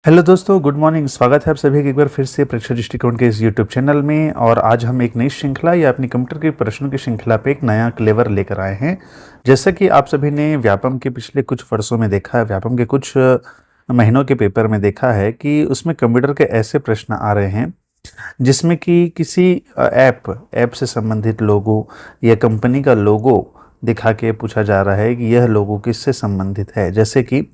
Hello दोस्तों, good morning. स्वागत है आप सभी का एक बार फिर से परीक्षा दृष्टिकोण के इस यूट्यूब चैनल में। और आज हम एक नई श्रृंखला या अपनी कंप्यूटर के प्रश्नों की श्रृंखला पे एक नया क्लेवर लेकर आए हैं। जैसा कि आप सभी ने व्यापम के पिछले कुछ वर्षों में देखा है, व्यापम के कुछ महीनों के पेपर में देखा है कि उसमें कंप्यूटर के ऐसे प्रश्न आ रहे हैं जिसमें कि किसी ऐप से संबंधित लोगो या कंपनी का लोगो दिखा के पूछा जा रहा है कि यह लोगो किससे संबंधित है। जैसे कि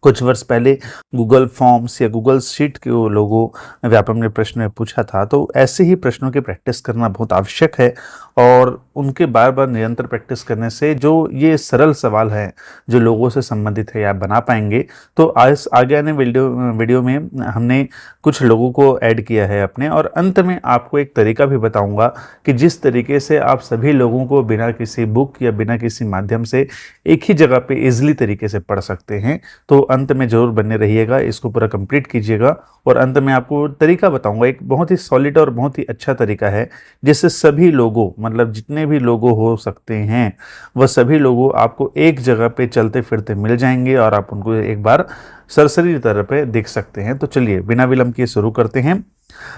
कुछ वर्ष पहले गूगल फॉर्म्स या गूगल शीट के वो लोगों व्यापम ने प्रश्न में पूछा था। तो ऐसे ही प्रश्नों की प्रैक्टिस करना बहुत आवश्यक है और उनके बार बार निरंतर प्रैक्टिस करने से जो ये सरल सवाल है जो लोगों से संबंधित है आप बना पाएंगे। तो आज आगे आने वीडियो में हमने कुछ लोगों को ऐड किया है अपने, और अंत में आपको एक तरीका भी बताऊंगा कि जिस तरीके से आप सभी लोगों को बिना किसी बुक या बिना किसी माध्यम से एक ही जगह पे इजिली तरीके से पढ़ सकते हैं। तो अंत में जरूर बने रहिएगा, इसको पूरा कंप्लीट कीजिएगा और अंत में आपको तरीका बताऊंगा। एक बहुत ही सॉलिड और बहुत ही अच्छा तरीका है जिससे सभी लोगों, मतलब जितने भी लोगों हो सकते हैं वह सभी लोगों आपको एक जगह पे चलते फिरते मिल जाएंगे और आप उनको एक बार सरसरी तरह पे देख सकते हैं। तो चलिए बिना विलंब किए शुरू करते हैं।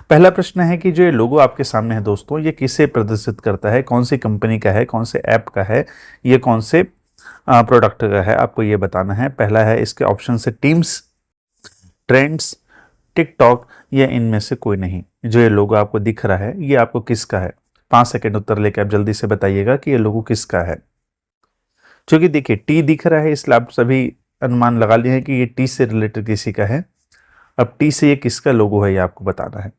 पहला प्रश्न है कि जो ये लोगो आपके सामने है दोस्तों, ये किसे प्रदर्शित करता है, कौन सी कंपनी का है, कौन से ऐप का है, ये कौन से प्रोडक्ट का है, आपको ये बताना है। पहला है, इसके ऑप्शन से टीम्स, ट्रेंड्स, टिकटॉक या इनमें से कोई नहीं। जो ये लोगो आपको दिख रहा है ये आपको किसका है? 5 सेकंड उत्तर लेके आप जल्दी से बताइएगा कि ये लोगो किसका है। क्योंकि देखिए टी दिख रहा है इसलिए आप सभी अनुमान लगा लिए हैं कि ये टी से रिलेटेड किसी का है। अब टी से ये किसका लोगो है ये आपको बताना है।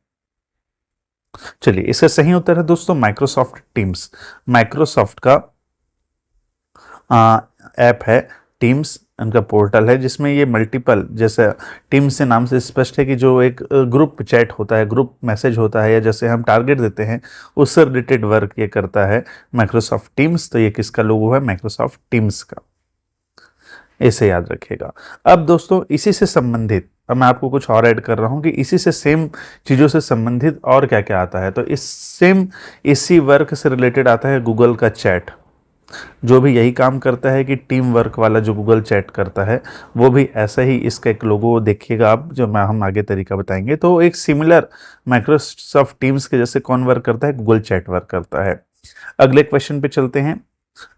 चलिए इसका सही उत्तर है दोस्तों माइक्रोसॉफ्ट टीम्स। माइक्रोसॉफ्ट का ऐप है टीम्स, उनका पोर्टल है जिसमें ये मल्टीपल, जैसे टीम्स से नाम से स्पष्ट है कि जो एक ग्रुप चैट होता है, ग्रुप मैसेज होता है, या जैसे हम टारगेट देते हैं उससे रिलेटेड वर्क ये करता है माइक्रोसॉफ्ट टीम्स। तो ये किसका लोगो है? माइक्रोसॉफ्ट टीम्स का। इसे याद रखिएगा। अब दोस्तों इसी से संबंधित, अब मैं आपको कुछ और ऐड कर रहा हूं कि इसी से सेम चीज़ों से संबंधित और क्या क्या आता है। तो इसी वर्क से रिलेटेड आता है गूगल का चैट, जो भी यही काम करता है कि टीम वर्क वाला जो गूगल चैट करता है वो भी ऐसा ही इसका एक लोगो देखिएगा आप, जो हम आगे तरीका बताएंगे। तो एक सिमिलर माइक्रोसॉफ्ट टीम्स के जैसे कौन वर्क करता है? गूगल चैट वर्क करता है। अगले क्वेश्चन पे चलते हैं।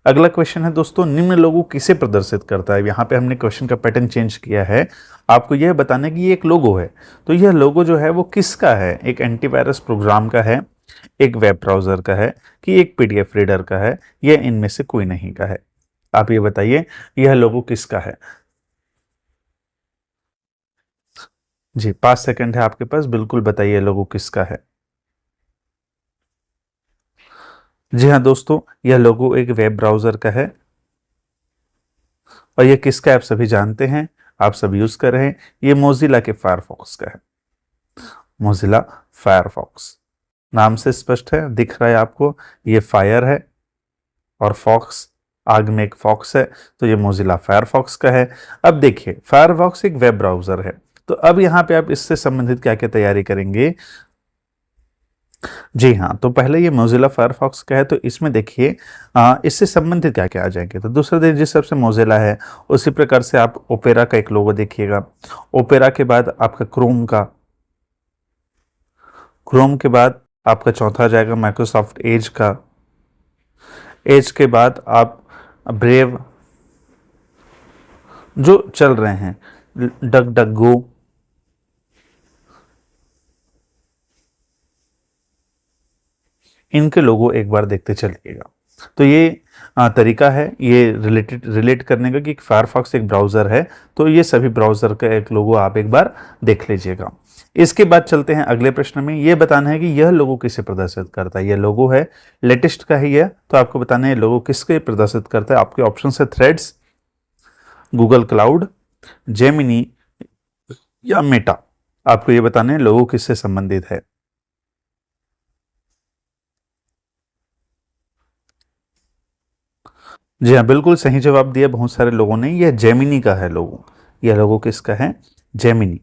अगला क्वेश्चन है दोस्तों, निम्न लोगो किसे प्रदर्शित करता है? यहाँ पे हमने क्वेश्चन का पैटर्न चेंज किया है, आपको यह बताना है कि ये एक लोगो है। तो यह लोगो जो है वो किसका है? एक एंटीवायरस प्रोग्राम का है, एक वेब ब्राउजर का है, कि एक पीडीएफ रीडर का है, या इनमें से कोई नहीं का है? आप ये बताइए यह लोगो किसका है। जी 5 सेकंड है आपके पास, बिल्कुल बताइए लोगो किसका है। जी हाँ दोस्तों, यह लोगो एक वेब ब्राउजर का है और यह किसका आप सभी जानते हैं, आप सब यूज कर रहे हैं। ये मोजिला के फायरफॉक्स का है। मोजिला फायरफॉक्स नाम से स्पष्ट है, दिख रहा है आपको, ये फायर है और फॉक्स, आग में एक फॉक्स है, तो ये मोजिला फायरफॉक्स का है। अब देखिए फायरफॉक्स एक वेब ब्राउजर है, तो अब यहाँ पे आप इससे संबंधित क्या क्या तैयारी करेंगे? जी हाँ, तो पहले ये मोजिला फायरफॉक्स का है, तो इसमें देखिए इससे संबंधित क्या क्या आ जाएंगे। तो दूसरा देखिए जिस सबसे मोजिला है उसी प्रकार से आप ओपेरा का एक लोगो देखिएगा। ओपेरा के बाद आपका क्रोम का, क्रोम के बाद आपका चौथा आ जाएगा माइक्रोसॉफ्ट एज का, एज के बाद आप ब्रेव, जो चल रहे हैं डक डक गो, इनके लोगो एक बार देखते चलिएगा। तो ये तरीका है ये रिलेट करने का कि फायरफॉक्स एक ब्राउज़र है, तो ये सभी ब्राउज़र का एक लोगो आप एक बार देख लीजिएगा। इसके बाद चलते हैं अगले प्रश्न में। ये बताना है कि यह लोगो किसे प्रदर्शित करता है। यह लोगो है लेटेस्ट का ही है, तो आपको बताना है लोगो किसके प्रदर्शित करता है। आपके ऑप्शन है थ्रेड्स, गूगल क्लाउड, जेमिनी या मेटा। आपको ये बताना है लोगो किससे संबंधित है। जी हाँ, बिल्कुल सही जवाब दिया बहुत सारे लोगों ने। यह जेमिनी का है लोगो। यह लोगो किसका है? जेमिनी,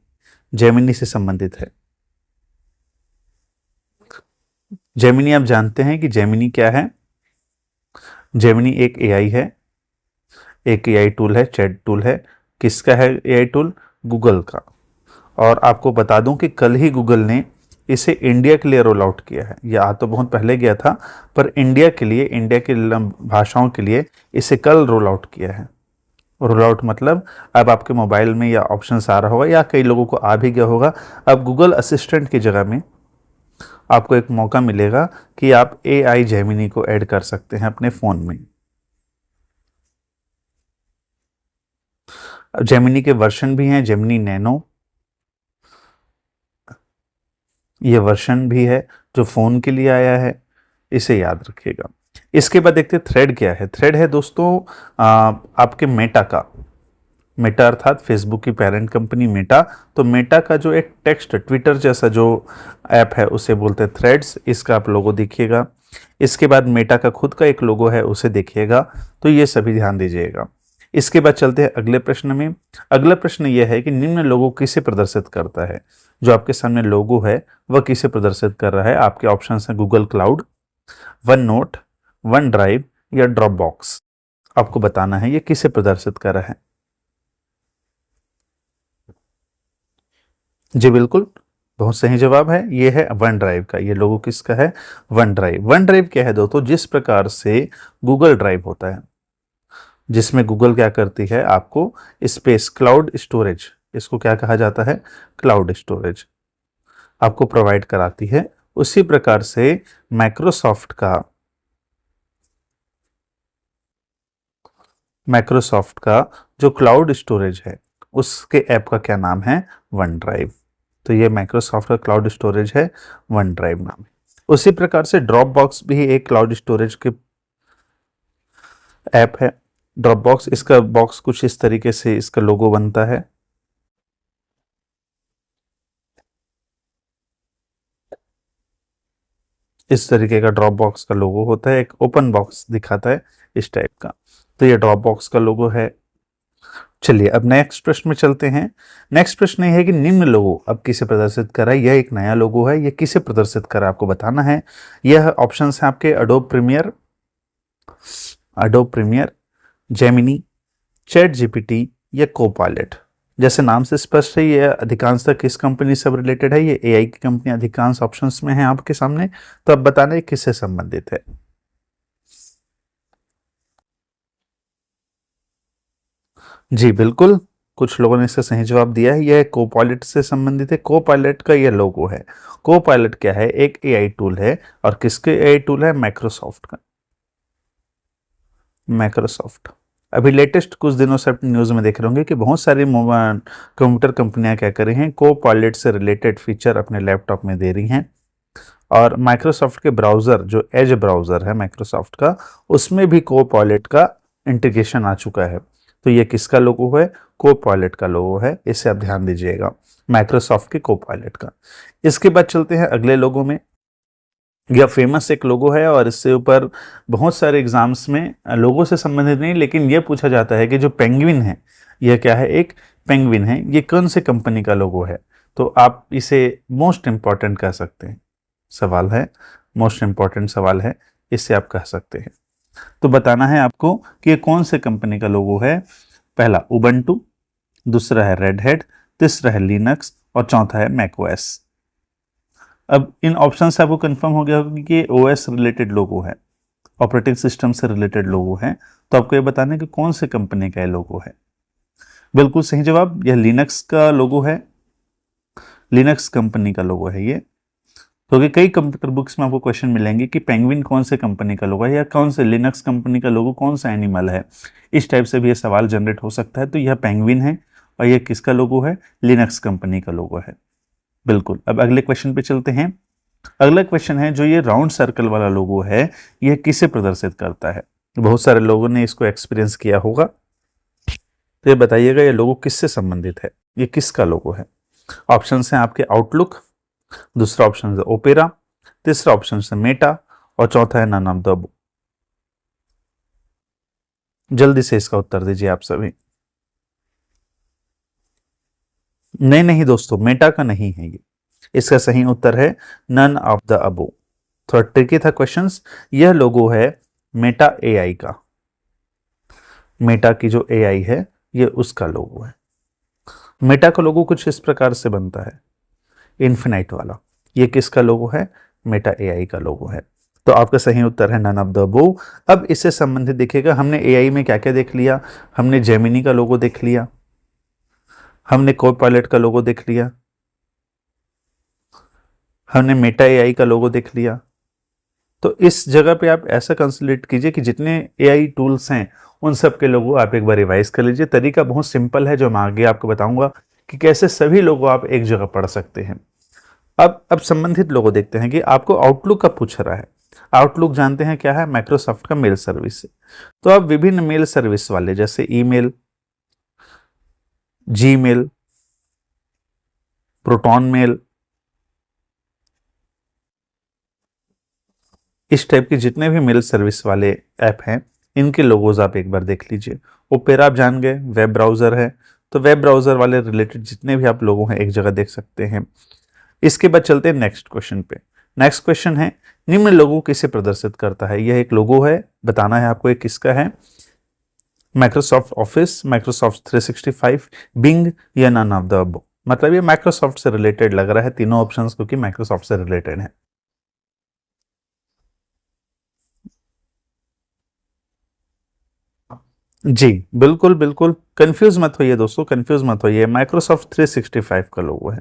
जेमिनी से संबंधित है। जेमिनी आप जानते हैं कि जेमिनी क्या है? जेमिनी एक एआई है, एक एआई टूल है, चैट टूल है। किसका है एआई टूल? गूगल का। और आपको बता दूं कि कल ही गूगल ने इसे इंडिया के लिए रोल आउट किया है। यह आ तो बहुत पहले गया था, पर इंडिया के लिए, इंडिया की भाषाओं के लिए इसे कल रोल आउट किया है। रोल आउट मतलब अब आपके मोबाइल में या ऑप्शन आ रहा होगा, या कई लोगों को आ भी गया होगा। अब गूगल असिस्टेंट की जगह में आपको एक मौका मिलेगा कि आप AI जेमिनी को ऐड कर सकते हैं अपने फ़ोन में। जेमिनी के वर्जन भी हैं, जेमिनी नैनो, ये वर्जन भी है जो फ़ोन के लिए आया है, इसे याद रखिएगा। इसके बाद देखते हैं थ्रेड क्या है। थ्रेड है दोस्तों आपके मेटा का, मेटा अर्थात फेसबुक की पेरेंट कंपनी मेटा। तो मेटा का जो एक टेक्स्ट ट्विटर जैसा जो ऐप है उसे बोलते हैं थ्रेड्स। इसका आप लोगो देखिएगा। इसके बाद मेटा का खुद का एक लोगो है, उसे देखिएगा। तो ये सभी ध्यान दीजिएगा। इसके बाद चलते हैं अगले प्रश्न में। अगला प्रश्न यह है कि निम्न लोगो किसे प्रदर्शित करता है। जो आपके सामने लोगो है वह किसे प्रदर्शित कर रहा है। आपके ऑप्शन हैं Google cloud, one note, one drive या ड्रॉप बॉक्स। आपको बताना है ये किसे प्रदर्शित कर रहा है। जी बिल्कुल, बहुत सही जवाब है। ये है वन ड्राइव का। ये लोगो किसका है? One drive. वन ड्राइव क्या है दोस्तों? जिस प्रकार से गूगल ड्राइव होता है, जिसमें गूगल क्या करती है, आपको स्पेस, क्लाउड स्टोरेज, इसको क्या कहा जाता है? क्लाउड स्टोरेज आपको प्रोवाइड कराती है। उसी प्रकार से माइक्रोसॉफ्ट का जो क्लाउड स्टोरेज है उसके ऐप का क्या नाम है? One drive. तो ये माइक्रोसॉफ्ट का क्लाउड स्टोरेज है, वन ड्राइव नाम है। उसी प्रकार से ड्रॉप बॉक्स भी एक क्लाउड स्टोरेज के ऐप है। ड्रॉप बॉक्स, इसका बॉक्स कुछ इस तरीके से इसका लोगो बनता है। इस तरीके का ड्रॉप बॉक्स का लोगो होता है, एक ओपन बॉक्स दिखाता है इस टाइप का। तो ये ड्रॉप बॉक्स का लोगो है। चलिए अब नेक्स्ट प्रश्न में चलते हैं। नेक्स्ट प्रश्न ये है कि निम्न लोगो अब किसे प्रदर्शित कर रहा है। यह एक नया लोगो है, यह किसे प्रदर्शित कर रहा है आपको बताना है। यह ऑप्शंस हैं आपके Adobe Premiere, Gemini, ChatGPT या कोपायलट। जैसे नाम से स्पष्ट है, ये अधिकांशतः किस कंपनी से रिलेटेड है? ये AI की कंपनी अधिकांश ऑप्शंस में है आपके सामने। तो अब बताना है किससे संबंधित है। जी बिल्कुल, कुछ लोगों ने इसका सही जवाब दिया है। यह कोपायलट से संबंधित है। कोपायलट का यह लोगो है। कोपायलट क्या है? एक AI टूल है। और किसके AI टूल है? माइक्रोसॉफ्ट का। माइक्रोसॉफ्ट अभी लेटेस्ट कुछ दिनों से अपनी न्यूज़ में देख रहे होंगे कि बहुत सारी कंप्यूटर कंपनियां क्या कर रही हैं, कोपायलट से रिलेटेड फीचर अपने लैपटॉप में दे रही हैं। और माइक्रोसॉफ्ट के ब्राउज़र, जो एज ब्राउज़र है माइक्रोसॉफ्ट का, उसमें भी कोपायलट का इंटीग्रेशन आ चुका है। तो ये किसका लोगो है? कोपायलट का लोगो है। इसे आप ध्यान दीजिएगा, माइक्रोसॉफ्ट के कोपायलट का। इसके बाद चलते हैं अगले लोगो में। यह फेमस एक लोगो है और इससे ऊपर बहुत सारे एग्जाम्स में लोगो से संबंधित नहीं, लेकिन यह पूछा जाता है कि जो पेंगुइन है, यह क्या है? एक पेंगुइन है। ये कौन से कंपनी का लोगो है? तो आप इसे मोस्ट इंपॉर्टेंट कह सकते हैं। सवाल है, मोस्ट इंपॉर्टेंट सवाल है, इससे आप कह सकते हैं। तो बताना है आपको कि ये कौन से कंपनी का लोगो है। पहला उबंटू, दूसरा है रेड हैट, तीसरा है लिनक्स और चौथा है मैकओएस। अब इन ऑप्शन से आपको कंफर्म हो गया होगा कि OS रिलेटेड लोगो है, ऑपरेटिंग सिस्टम से रिलेटेड लोगो है। तो आपको ये बताना है कि कौन से कंपनी का ये लोगो है। बिल्कुल सही जवाब, यह लिनक्स का लोगो है। लिनक्स कंपनी का लोगो है ये। क्योंकि कई कंप्यूटर बुक्स में आपको क्वेश्चन मिलेंगे कि पेंगुइन कौन से कंपनी का लोगो है, या कौन से लिनक्स कंपनी का लोगो कौन सा एनिमल है। इस टाइप से भी ये सवाल जनरेट हो सकता है। तो यह पेंगुइन है और यह किसका लोगो है? लिनक्स कंपनी का लोगो है। बिल्कुल, अब अगले क्वेश्चन पे चलते हैं। अगला क्वेश्चन है, जो ये राउंड सर्कल वाला लोगो है, यह किसे प्रदर्शित करता है? बहुत सारे लोगों ने इसको एक्सपीरियंस किया होगा। तो ये बताइएगा ये लोगो किससे संबंधित है, ये किसका लोगो है। ऑप्शन हैं आपके आउटलुक, दूसरा ऑप्शन है ओपेरा, तीसरा ऑप्शन है मेटा और चौथा है नन ऑफ द अबव। जल्दी से इसका उत्तर दीजिए आप सभी। नहीं नहीं दोस्तों, मेटा का नहीं है ये। इसका सही उत्तर है नन ऑफ द अबव। थोड़ा ट्रिकी था क्वेश्चंस। यह लोगो है मेटा AI का। मेटा की जो AI है, ये उसका लोगो है। मेटा का लोगो कुछ इस प्रकार से बनता है, इन्फिनाइट वाला। ये किसका लोगो है? मेटा एआई का लोगो है। तो आपका सही उत्तर है नन ऑफ द अबोव। अब इससे संबंधित देखिएगा, हमने एआई में क्या क्या देख लिया। हमने जेमिनी का लोगो देख लिया, हमने कोपायलट का लोगो देख लिया, हमने मेटा एआई का लोगो देख लिया। तो इस जगह पे आप ऐसा कंसोलिडेट कीजिए कि जितने एआई टूल्स हैं उन सब के लोगो आप एक बार रिवाइज कर लीजिए। तरीका बहुत सिंपल है, जो मैं आगे आपको बताऊंगा कि कैसे सभी लोगो आप एक जगह पढ़ सकते हैं। अब संबंधित लोगों देखते हैं कि आपको आउटलुक का पूछ रहा है। आउटलुक जानते हैं क्या है? माइक्रोसॉफ्ट का मेल सर्विस है। तो अब विभिन्न मेल सर्विस वाले जैसे ईमेल, जीमेल, प्रोटॉन मेल, इस टाइप के जितने भी मेल सर्विस वाले ऐप हैं इनके लोगोज आप एक बार देख लीजिए। ओपेरा आप जान गए, वेब ब्राउजर है। तो वेब ब्राउजर वाले रिलेटेड जितने भी आप लोगों हैं एक जगह देख सकते हैं। इसके बाद चलते हैं नेक्स्ट क्वेश्चन पे। नेक्स्ट क्वेश्चन है, निम्न लोगो किसे प्रदर्शित करता है? यह एक लोगो है, बताना है आपको ये किसका है। माइक्रोसॉफ्ट ऑफिस, माइक्रोसॉफ्ट 365, बिंग या नन ऑफ द अबव। मतलब ये माइक्रोसॉफ्ट से रिलेटेड लग रहा है, तीनों ऑप्शंस क्योंकि माइक्रोसॉफ्ट से रिलेटेड है। जी बिल्कुल बिल्कुल, कंफ्यूज मत होइए दोस्तों, कंफ्यूज मत होइए, माइक्रोसॉफ्ट 365 का लोगो है।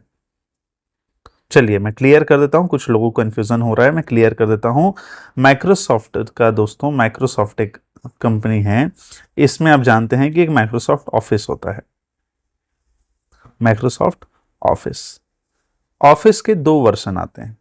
चलिए मैं क्लियर कर देता हूं, कुछ लोगों को कंफ्यूजन हो रहा है, मैं क्लियर कर देता हूं। माइक्रोसॉफ्ट का दोस्तों, माइक्रोसॉफ्ट एक कंपनी है, इसमें आप जानते हैं कि एक माइक्रोसॉफ्ट ऑफिस होता है। माइक्रोसॉफ्ट ऑफिस, ऑफिस के दो वर्जन आते हैं।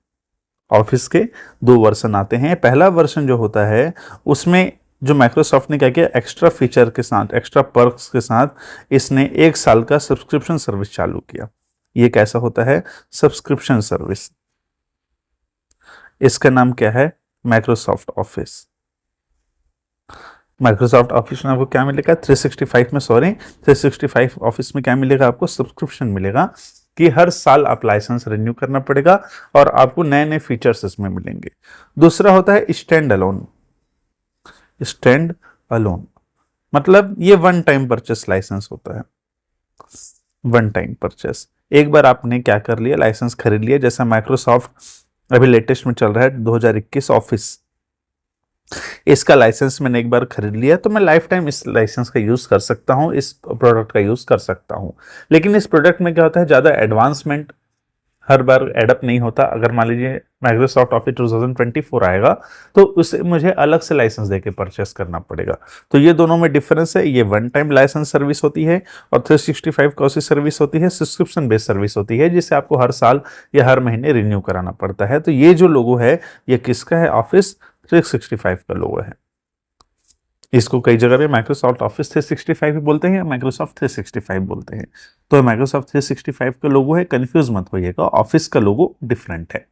ऑफिस के दो वर्जन आते हैं। पहला वर्जन जो होता है उसमें जो माइक्रोसॉफ्ट ने क्या किया, एक्स्ट्रा फीचर के साथ, एक्स्ट्रा पर्क्स के साथ इसने 1 साल का सब्सक्रिप्शन सर्विस चालू किया। ये कैसा होता है? Subscription service. इसका नाम क्या है? Microsoft office. माइक्रोसॉफ्ट ऑफिस में आपको क्या मिलेगा? 365 में, सॉरी 365 ऑफिस में क्या मिलेगा आपको? सब्सक्रिप्शन मिलेगा कि हर साल आप लाइसेंस रिन्यू करना पड़ेगा और आपको नए नए फीचर्स इसमें मिलेंगे। दूसरा होता है स्टैंड अलोन। स्टैंड अलोन मतलब ये वन टाइम परचेस लाइसेंस होता है। वन टाइम परचेस, एक बार आपने क्या कर लिया, लाइसेंस खरीद लिया। जैसा माइक्रोसॉफ्ट अभी लेटेस्ट में चल रहा है 2021 ऑफिस, इसका लाइसेंस मैंने एक बार खरीद लिया तो मैं लाइफ टाइम इस लाइसेंस का यूज कर सकता हूं, इस प्रोडक्ट का यूज कर सकता हूं। लेकिन इस प्रोडक्ट में क्या होता है, ज्यादा एडवांसमेंट हर बार एडअप नहीं होता। अगर मान लीजिए माइक्रोसॉफ्ट ऑफिस 2024 आएगा तो उसे मुझे अलग से लाइसेंस देके परचेस करना पड़ेगा। तो ये दोनों में डिफरेंस है। ये वन टाइम लाइसेंस सर्विस होती है और 365 कौन सी सर्विस होती है? सब्सक्रिप्शन बेस्ड सर्विस होती है, जिसे आपको हर साल या हर महीने रिन्यू कराना पड़ता है। तो ये जो लोगो है ये किसका है? ऑफिस 365 का लोगो है। इसको कई जगह पे माइक्रोसॉफ्ट ऑफिस 365 भी बोलते हैं या माइक्रोसॉफ्ट 365 बोलते हैं। तो माइक्रोसॉफ्ट 365 का लोगो है, कंफ्यूज मत होइएगा, ऑफिस का लोगो डिफरेंट है।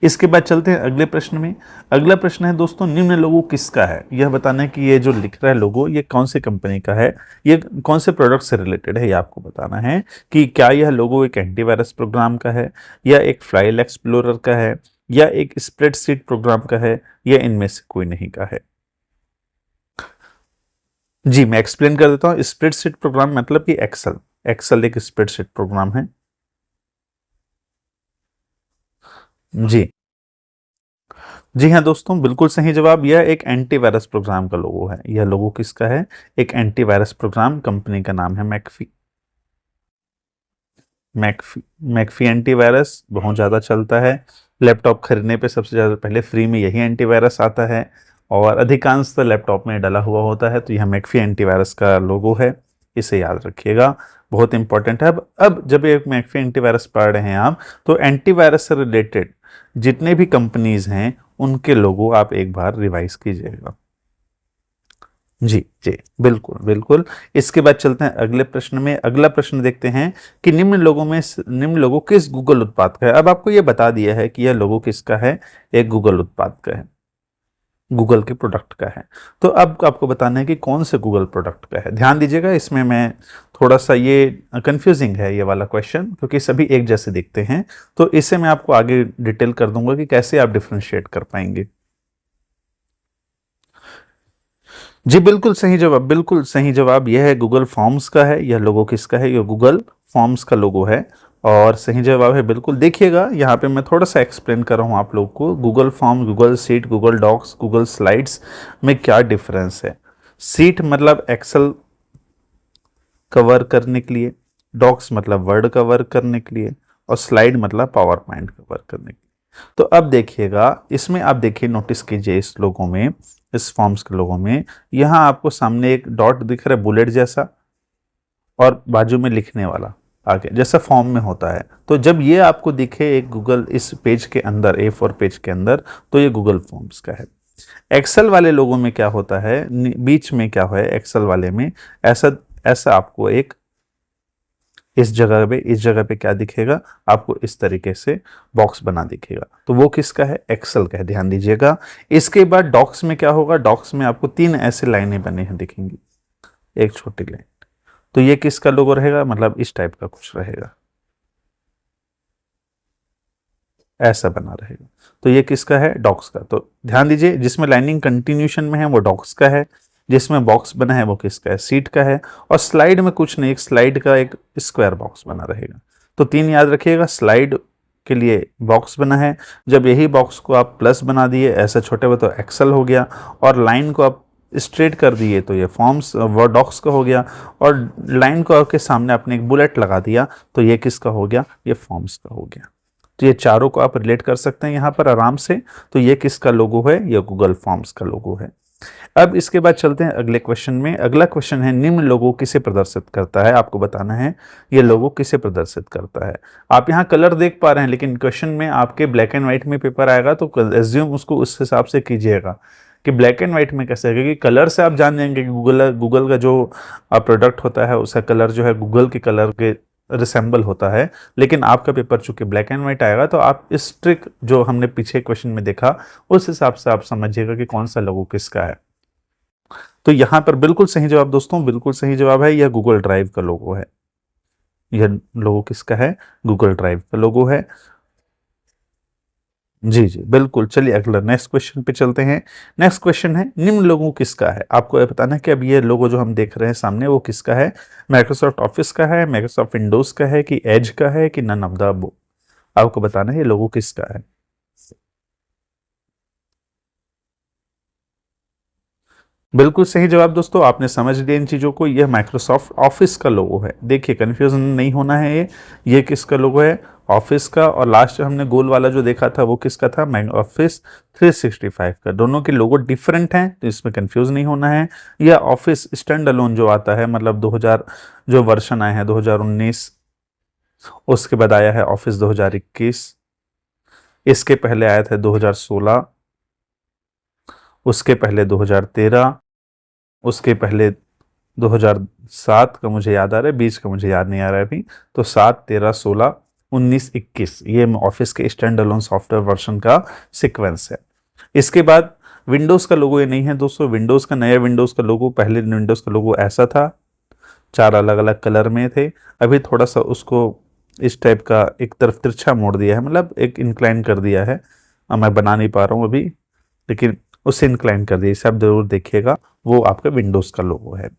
इसके बाद चलते हैं अगले प्रश्न में। अगला प्रश्न है दोस्तों, निम्न लोगो किसका है? यह बताना है कि ये जो लिख रहा है लोगो ये कौन सी कंपनी का है, ये कौन से प्रोडक्ट से रिलेटेड है, ये आपको बताना है कि क्या यह लोगो एक एंटीवायरस प्रोग्राम का है, या एक फाइल एक्सप्लोरर का है, या एक स्प्रेडशीट प्रोग्राम का है, या इनमें से कोई नहीं का है। जी मैं एक्सप्लेन कर देता हूं। स्प्रेडशीट प्रोग्राम मतलब कि एक्सेल, एक्सेल एक स्प्रेडशीट प्रोग्राम है। जी जी हाँ दोस्तों, बिल्कुल सही जवाब। यह एक एंटीवायरस प्रोग्राम का लोगो है। यह लोगो किसका है? एक एंटीवायरस प्रोग्राम, कंपनी का नाम है मैकफी। मैकफी, मैकफी एंटीवायरस बहुत ज़्यादा चलता है। लैपटॉप खरीदने पे सबसे ज़्यादा पहले फ्री में यही एंटीवायरस आता है और अधिकांश तो लैपटॉप में डला हुआ होता है। तो यह मैकफी एंटीवायरस का लोगो है, इसे याद रखिएगा, बहुत इंपॉर्टेंट है। अब जब एक मैकफी एंटीवायरस पढ़ रहे हैं आप, तो एंटीवायरस से रिलेटेड जितने भी कंपनीज हैं उनके लोगो आप एक बार रिवाइज कीजिएगा। जी जी बिल्कुल बिल्कुल। इसके बाद चलते हैं अगले प्रश्न में। अगला प्रश्न देखते हैं कि निम्न लोगो किस गूगल उत्पाद का है। अब आपको यह बता दिया है कि यह लोगो किसका है, एक गूगल उत्पाद का है, गूगल के प्रोडक्ट का है। तो अब आपको बताना है कि कौन से गूगल प्रोडक्ट का है। ध्यान दीजिएगा, इसमें मैं थोड़ा सा ये कंफ्यूजिंग है ये वाला क्वेश्चन, क्योंकि सभी एक जैसे दिखते हैं। तो इसे मैं आपको आगे डिटेल कर दूंगा कि कैसे आप डिफ्रेंशिएट कर पाएंगे। जी बिल्कुल सही जवाब, बिल्कुल सही जवाब यह है, गूगल फॉर्म्स का है। यह लोगो किसका है? यह गूगल फॉर्म्स का लोगो है और सही जवाब है। बिल्कुल देखिएगा, यहाँ पे मैं थोड़ा सा एक्सप्लेन कर रहा हूँ आप लोग को। Google form, Google sheet, Google docs, Google slides में क्या डिफरेंस है। सीट मतलब एक्सेल कवर करने के लिए, डॉक्स मतलब वर्ड कवर करने के लिए, और स्लाइड मतलब पावर पॉइंट कवर करने के लिए। तो अब देखिएगा, इसमें आप देखिए, नोटिस कीजिए इस लोगों में, इस फॉर्म्स के लोगों में, यहाँ आपको सामने एक डॉट दिख रहा है बुलेट जैसा, और बाजू में लिखने वाला आगे, जैसा फॉर्म में होता है। तो जब ये आपको दिखे एक गूगल इस पेज के अंदर, A4 पेज के अंदर, तो ये गूगल फॉर्म्स का है। एक्सेल वाले लोगों में क्या होता है, बीच में क्या है एक्सेल वाले में, ऐसा ऐसा आपको एक इस जगह पे क्या दिखेगा आपको, इस तरीके से बॉक्स बना दिखेगा। तो वो किसका है? एक्सेल का है, ध्यान दीजिएगा। इसके बाद डॉक्स में क्या होगा, डॉक्स में आपको 3 ऐसे लाइनें बने हैं दिखेंगी, एक छोटी लाइन। तो ये किसका लोगो रहेगा? मतलब इस टाइप का कुछ रहेगा, ऐसा बना रहेगा। तो ये किसका है? डॉक्स का। तो ध्यान दीजिए, जिसमें लाइनिंग कंटिन्यूशन में है वो डॉक्स का है, जिसमें बॉक्स बना है वो किसका है? सीट का है। और स्लाइड में कुछ नहीं, एक स्लाइड का एक स्क्वायर बॉक्स बना रहेगा। तो 3 याद रखिएगा, स्लाइड के लिए बॉक्स बना है, जब यही बॉक्स को आप प्लस बना दिए ऐसे छोटे में तो एक्सेल हो गया, और लाइन को आप स्ट्रेट कर दिए तो ये फॉर्म्स वो डॉक्स का हो गया, और लाइन को आपके सामने आपने एक बुलेट लगा दिया तो ये किसका हो गया? ये फॉर्म्स का हो गया। तो ये चारों को आप रिलेट कर सकते हैं यहाँ पर आराम से। तो ये किसका लोगो है? ये गूगल फॉर्म्स का लोगो है। अब इसके बाद चलते हैं अगले क्वेश्चन में। अगला क्वेश्चन है, निम्न लोगो किसे प्रदर्शित करता है? आपको बताना है ये लोगो किसे प्रदर्शित करता है। आप यहाँ कलर देख पा रहे हैं, लेकिन क्वेश्चन में आपके ब्लैक एंड व्हाइट में पेपर आएगा तो एज्यूम उसको उस हिसाब से कीजिएगा कि ब्लैक एंड व्हाइट में कैसे है, क्योंकि कलर से आप जान जाएंगे कि गूगल का जो प्रोडक्ट होता है उसका कलर जो है गूगल के कलर के रिसेंबल होता है। लेकिन आपका पेपर चूंकि ब्लैक एंड व्हाइट आएगा तो आप इस ट्रिक जो हमने पीछे क्वेश्चन में देखा उस हिसाब से आप समझिएगा कि कौन सा लोगो किसका है। तो यहां पर बिल्कुल सही जवाब दोस्तों, बिल्कुल सही जवाब है, यह गूगल ड्राइव का लोगो है। यह लोगो किसका है? गूगल ड्राइव का लोगो है। जी जी बिल्कुल। चलिए अगला नेक्स्ट क्वेश्चन पे चलते हैं। नेक्स्ट क्वेश्चन है, निम्न लोगो किसका है? आपको ये बताना है कि अब ये लोगो जो हम देख रहे हैं सामने वो किसका है? माइक्रोसॉफ्ट ऑफिस का है, माइक्रोसॉफ्ट विंडोज का है, कि एज का है, कि नन ऑफ द अबव? आपको बताना है ये लोगो किसका है। बिल्कुल सही जवाब दोस्तों, आपने समझ लिया इन चीजों को। यह माइक्रोसॉफ्ट ऑफिस का लोगो है। देखिए कंफ्यूजन नहीं होना है, ये किसका लोगो है? ऑफिस का। और लास्ट हमने गोल वाला जो देखा था वो किसका था? ऑफिस 365 का। दोनों के लोगो डिफरेंट हैं तो इसमें कंफ्यूज नहीं होना है। यह ऑफिस स्टैंड अलोन जो आता है, मतलब 2000 जो वर्षन आए हैं 2019, उसके बाद आया है ऑफिस 2021, इसके पहले आया था 2016, उसके पहले 2013, उसके पहले 2007 का मुझे याद आ रहा है, 20 का मुझे याद नहीं आ रहा है अभी। तो 7, 13, 16, 19, 21 ये ऑफिस के स्टैंड अलोन सॉफ्टवेयर वर्जन का सीक्वेंस है। इसके बाद विंडोज का लोगो ये नहीं है दोस्तों। विंडोज का, नया विंडोज का लोगो, पहले विंडोज का लोगो ऐसा था, 4 अलग अलग कलर में थे। अभी थोड़ा सा उसको इस टाइप का एक तरफ तिरछा मोड़ दिया है, मतलब एक इंक्लाइन कर दिया है। मैं बना नहीं पा रहा हूँ अभी, लेकिन उसे इंक्लाइन कर दिया, इसे आप जरूर देखिएगा। वो आपका विंडोज का लोगो है।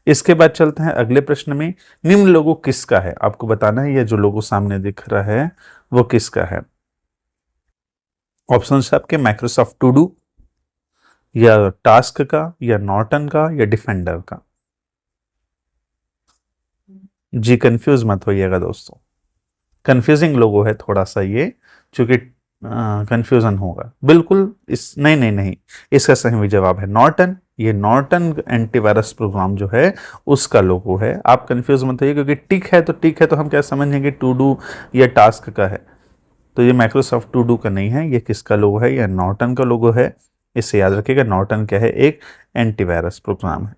इसके बाद चलते हैं अगले प्रश्न में। निम्न लोगो किसका है? आपको बताना है ये जो लोगो सामने दिख रहा है वो किसका है। ऑप्शन है आपके, माइक्रोसॉफ्ट टू डू, या टास्क का, या नॉर्टन का, या डिफेंडर का। जी कंफ्यूज मत होइएगा दोस्तों, कंफ्यूजिंग लोगो है थोड़ा सा ये, क्योंकि कंफ्यूजन होगा बिल्कुल। इस नहीं नहीं नहीं, इसका सही जवाब है नॉर्टन। ये नॉर्टन एंटीवायरस प्रोग्राम जो है उसका लोगो है। आप कंफ्यूज मत होइए, क्योंकि टिक है तो टिक है तो हम क्या समझेंगे, टू डू या टास्क का है। तो ये माइक्रोसॉफ्ट टू डू का नहीं है, ये किसका लोगो है? ये नॉर्टन का लोगो है। इसे याद रखिएगा, नॉर्टन क्या है? एक एंटीवायरस प्रोग्राम है,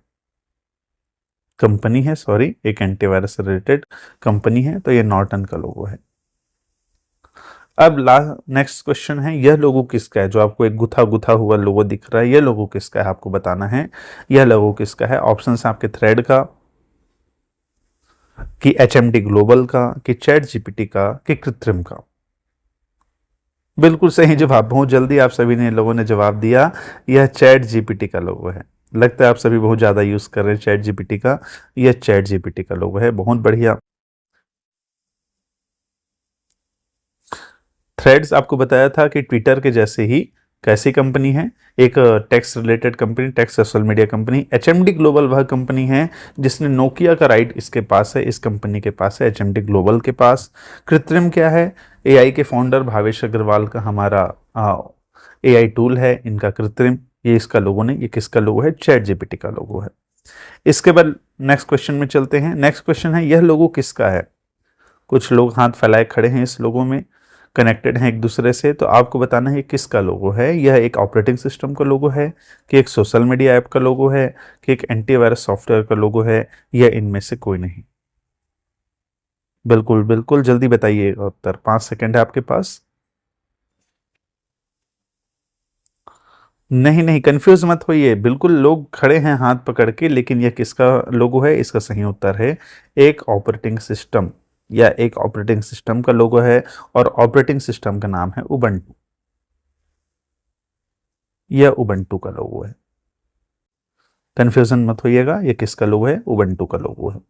कंपनी है, सॉरी, एक एंटीवायरस से रिलेटेड कंपनी है। तो ये नॉर्टन का लोगो है। अब नेक्स्ट क्वेश्चन है, यह लोगो किसका है? जो आपको एक गुथा गुथा हुआ लोगो दिख रहा है, यह लोगो किसका है? आपको बताना है यह लोगो किसका है। ऑप्शन है आपके, थ्रेड का, कि HMD ग्लोबल का, कि चैट जीपीटी का, कि कृत्रिम का। बिल्कुल सही जवाब, बहुत जल्दी आप सभी ने लोगों ने जवाब दिया, यह चैट जीपीटी का लोगो है। लगता है आप सभी बहुत ज़्यादा यूज़ कर रहे हैं चैट जीपीटी का। यह चैट जीपीटी का लोगो है, बहुत बढ़िया। थ्रेड्स आपको बताया था कि ट्विटर के जैसे ही कैसी कंपनी है, एक text related company, text social media company. HMD global वह कंपनी है जिसने नोकिया का राइट इसके पास है, इस कंपनी के पास है, एचएमडी ग्लोबल के पास। कृत्रिम क्या है? एआई के फाउंडर भावेश अग्रवाल का हमारा एआई टूल है इनका कृत्रिम, ये इसका लोगो नहीं, ये किसका लोगो है? चैट जीपीटी का लोगो है। इसके बाद नेक्स्ट क्वेश्चन में चलते हैं। नेक्स्ट क्वेश्चन है, यह लोगो किसका है? कुछ लोग हाथ फैलाए खड़े हैं इस लोगो में, कनेक्टेड हैं एक दूसरे से, तो आपको बताना है किसका लोगो है। यह एक ऑपरेटिंग सिस्टम का लोगो है कि एक सोशल मीडिया ऐप का लोगो है कि एक एंटीवायरस सॉफ्टवेयर का लोगो है, या इनमें से कोई नहीं? बिल्कुल बिल्कुल जल्दी बताइए उत्तर, 5 सेकंड है आपके पास। नहीं नहीं, कंफ्यूज मत होइए, बिल्कुल लोग खड़े हैं हाथ पकड़ के, लेकिन यह किसका लोगो है? इसका सही उत्तर है एक ऑपरेटिंग सिस्टम, या एक ऑपरेटिंग सिस्टम का लोगो है, और ऑपरेटिंग सिस्टम का नाम है उबंटू। यह उबंटू का लोगो है, कंफ्यूजन मत होइएगा, यह किसका लोगो है? उबंटू का लोगो है।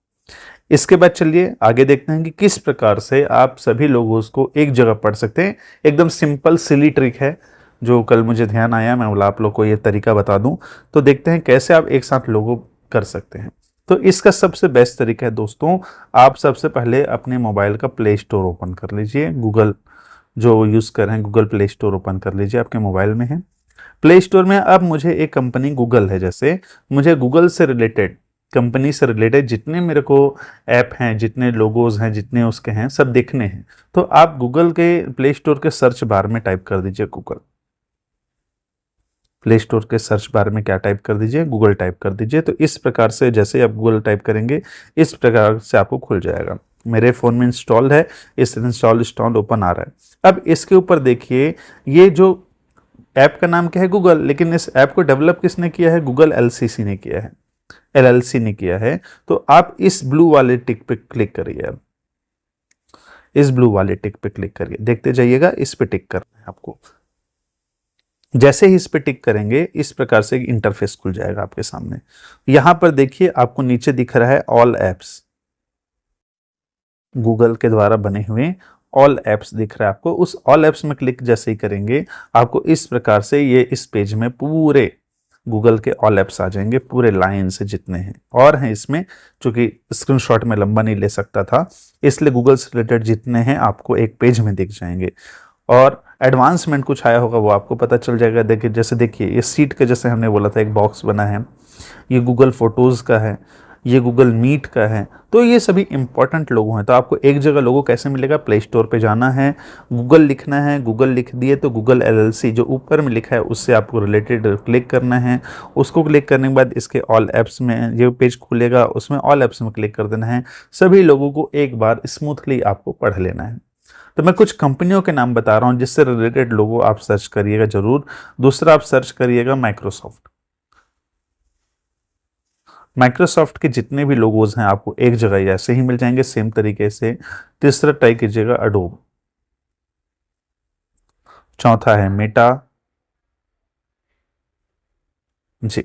इसके बाद चलिए आगे देखते हैं कि किस प्रकार से आप सभी लोगों को एक जगह पढ़ सकते हैं। एकदम सिंपल सिली ट्रिक है जो कल मुझे ध्यान आया, मैं बोला आप लोग को ये तरीका बता दूं, तो देखते हैं कैसे आप एक साथ लोगो कर सकते हैं। तो इसका सबसे बेस्ट तरीका है दोस्तों, आप सबसे पहले अपने मोबाइल का प्ले स्टोर ओपन कर लीजिए, गूगल जो यूज़ कर रहे हैं गूगल प्ले स्टोर ओपन कर लीजिए, आपके मोबाइल में है। प्ले स्टोर में अब मुझे एक कंपनी गूगल है, जैसे मुझे गूगल से रिलेटेड, कंपनी से रिलेटेड जितने मेरे को ऐप हैं, जितने लोगोज हैं, जितने उसके हैं, सब देखने हैं। तो आप गूगल के प्ले स्टोर के सर्च बार में टाइप कर दीजिए गूगल। प्ले स्टोर के सर्च बार में क्या टाइप कर दीजिए? गूगल टाइप कर दीजिए। तो इस प्रकार से जैसे आप गूगल टाइप करेंगे, इस प्रकार से आपको खुल जाएगा। मेरे फ़ोन में इंस्टॉल है, इस इंस्टॉल ओपन आ रहा है। अब इसके ऊपर देखिए, ये जो ऐप का नाम क्या है? गूगल, लेकिन इस ऐप को डेवलप किसने किया है? गूगल एलसीसी ने किया है, एलएलसी ने किया है। तो आप इस ब्लू वाले टिक पे क्लिक करिए, अब इस ब्लू वाले टिक पे क्लिक करिए, देखते जाइएगा, इस पे टिक करना है आपको। जैसे ही इस पे टिक करेंगे, इस प्रकार से इंटरफेस खुल जाएगा आपके सामने। यहां पर देखिए आपको नीचे दिख रहा है ऑल एप्स, गूगल के द्वारा बने हुए ऑल एप्स दिख रहा है आपको। उस ऑल एप्स में क्लिक जैसे ही करेंगे, आपको इस प्रकार से ये इस पेज में पूरे गूगल के ऑल एप्स आ जाएंगे, पूरे लाइन से जितने हैं और हैं इसमें, चूंकि स्क्रीनशॉट में लंबा नहीं ले सकता था, इसलिए गूगल से रिलेटेड जितने हैं आपको एक पेज में दिख जाएंगे। और एडवांसमेंट कुछ आया होगा वो आपको पता चल जाएगा। देखिए, जैसे देखिए ये सीट के जैसे हमने बोला था एक बॉक्स बना है, ये गूगल फोटोज़ का है, ये गूगल मीट का है, तो ये सभी इंपॉर्टेंट लोगो हैं। तो आपको एक जगह लोगो कैसे मिलेगा? प्ले स्टोर पे जाना है, गूगल लिखना है, गूगल लिख दिए तो गूगल एलएलसी जो ऊपर में लिखा है उससे आपको रिलेटेड क्लिक करना है। उसको क्लिक करने के बाद इसके ऑल एप्स में ये पेज खुलेगा, उसमें ऑल एप्स में क्लिक कर देना है। सभी लोगों को एक बार स्मूथली आपको पढ़ लेना है। तो मैं कुछ कंपनियों के नाम बता रहा हूं जिससे रिलेटेड लोगो आप सर्च करिएगा जरूर। दूसरा आप सर्च करिएगा माइक्रोसॉफ्ट। माइक्रोसॉफ्ट के जितने भी लोगोज हैं आपको एक जगह ऐसे ही मिल जाएंगे सेम तरीके से। तीसरा ट्राई कीजिएगा अडोब। चौथा है मेटा। जी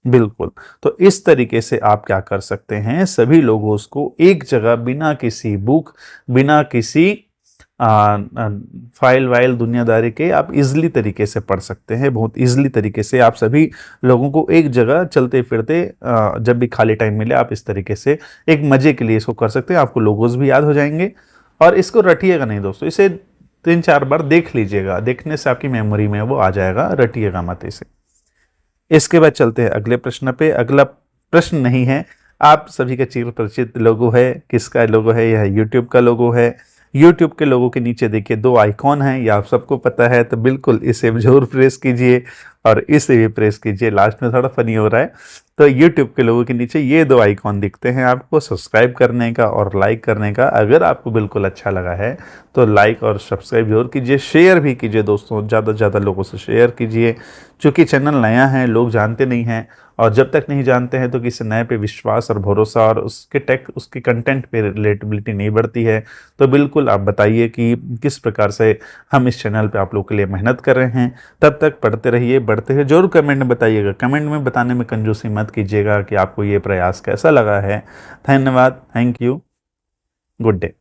बिल्कुल। तो इस तरीके से आप क्या कर सकते हैं, सभी लोगोस को एक जगह बिना किसी बुक, बिना किसी फाइल वाइल दुनियादारी के आप इजली तरीके से पढ़ सकते हैं। बहुत इजली तरीके से आप सभी लोगों को एक जगह चलते फिरते जब भी खाली टाइम मिले आप इस तरीके से एक मजे के लिए इसको कर सकते हैं। आपको लोगोस भी याद हो जाएंगे। और इसको रटिएगा नहीं दोस्तों, इसे 3-4 बार देख लीजिएगा, देखने से आपकी मेमोरी में वो आ जाएगा, रटिएगा मत इसे। इसके बाद चलते हैं अगले प्रश्न पे। अगला प्रश्न नहीं है, आप सभी का चिर परिचित लोगो है। किसका लोगो है? यह यूट्यूब का लोगो है। यूट्यूब के लोगों के नीचे देखिए 2 आइकॉन हैं, यह आप सबको पता है, तो बिल्कुल इसे जरूर प्रेस कीजिए और इसे भी प्रेस कीजिए। लास्ट में थोड़ा फनी हो रहा है। तो यूट्यूब के लोगों के नीचे ये 2 आइकॉन दिखते हैं आपको, सब्सक्राइब करने का और लाइक करने का। अगर आपको बिल्कुल अच्छा लगा है तो लाइक और सब्सक्राइब जरूर कीजिए, शेयर भी कीजिए दोस्तों, ज़्यादा से ज़्यादा लोगों से शेयर कीजिए। चूँकि चैनल नया है, लोग जानते नहीं हैं, और जब तक नहीं जानते हैं तो किसी नए पे विश्वास और भरोसा और उसके कंटेंट पे रिलेटेबिलिटी नहीं बढ़ती है। तो बिल्कुल आप बताइए कि किस प्रकार से हम इस चैनल पे आप लोग के लिए मेहनत कर रहे हैं। तब तक पढ़ते रहिए, बढ़ते हैं। जरूर कमेंट में बताइएगा, कमेंट में बताने में कंजूसी मत कीजिएगा कि आपको ये प्रयास कैसा लगा है। धन्यवाद, थैंक यू, गुड डे।